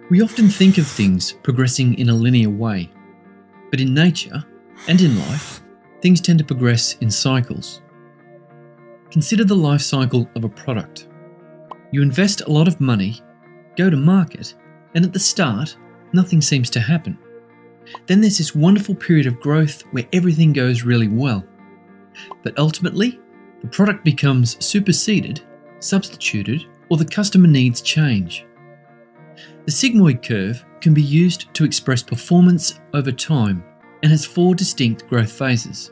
We often think of things progressing in a linear way, but in nature and in life, things tend to progress in cycles. Consider the life cycle of a product. You invest a lot of money, go to market, and at the start, nothing seems to happen. Then there's this wonderful period of growth where everything goes really well. But ultimately, the product becomes superseded, substituted, or the customer needs change. The Sigmoid Curve can be used to express performance over time and has 4 distinct growth phases.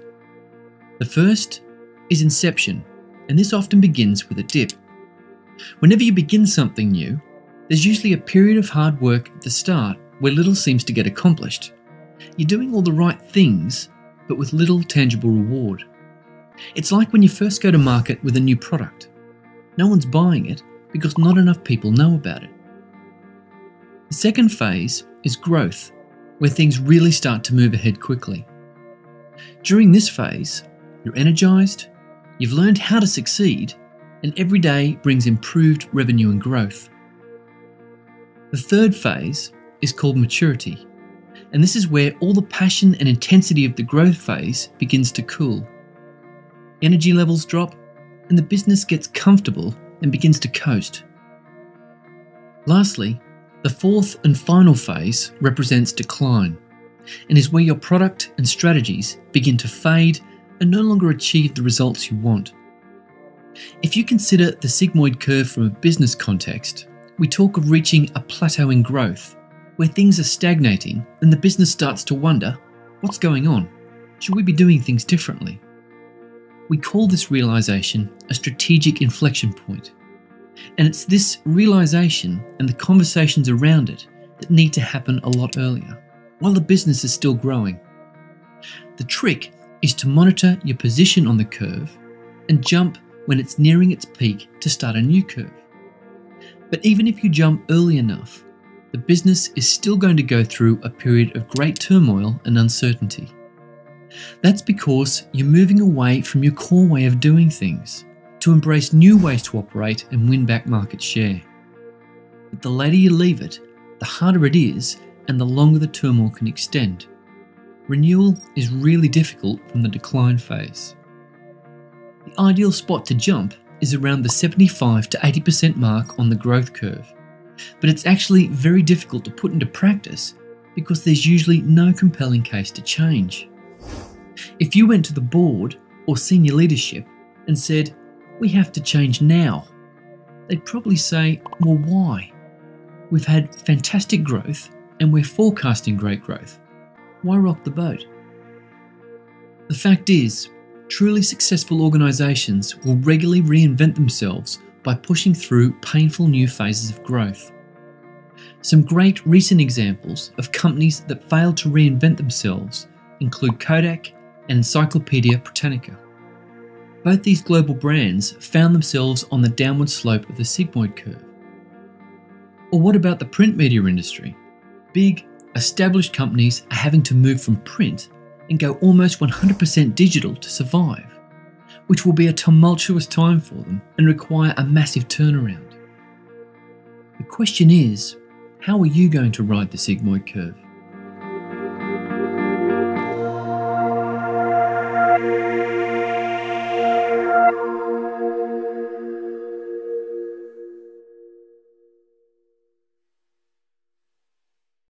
The first is inception, and this often begins with a dip. Whenever you begin something new, there's usually a period of hard work at the start where little seems to get accomplished. You're doing all the right things, but with little tangible reward. It's like when you first go to market with a new product. No one's buying it because not enough people know about it. The second phase is growth, where things really start to move ahead quickly. During this phase, you're energized, you've learned how to succeed, and every day brings improved revenue and growth. The third phase is called maturity, and this is where all the passion and intensity of the growth phase begins to cool. Energy levels drop, and the business gets comfortable and begins to coast. Lastly, the fourth and final phase represents decline and is where your product and strategies begin to fade and no longer achieve the results you want. If you consider the Sigmoid Curve from a business context, we talk of reaching a plateau in growth, where things are stagnating and the business starts to wonder, what's going on? Should we be doing things differently? We call this realization a strategic inflection point. And it's this realization and the conversations around it that need to happen a lot earlier, while the business is still growing. The trick is to monitor your position on the curve and jump when it's nearing its peak to start a new curve. But even if you jump early enough, the business is still going to go through a period of great turmoil and uncertainty. That's because you're moving away from your core way of doing things to embrace new ways to operate and win back market share. But the later you leave it, the harder it is and the longer the turmoil can extend. Renewal is really difficult from the decline phase. The ideal spot to jump is around the 75 to 80% mark on the growth curve, but it's actually very difficult to put into practice because there's usually no compelling case to change. If you went to the board or senior leadership and said, "We have to change now," they'd probably say, "Well, why? We've had fantastic growth and we're forecasting great growth. Why rock the boat?" The fact is, truly successful organisations will regularly reinvent themselves by pushing through painful new phases of growth. Some great recent examples of companies that failed to reinvent themselves include Kodak and Encyclopedia Britannica. Both these global brands found themselves on the downward slope of the Sigmoid Curve. Or what about the print media industry? Big, established companies are having to move from print and go almost 100% digital to survive, which will be a tumultuous time for them and require a massive turnaround. The question is, how are you going to ride the Sigmoid Curve?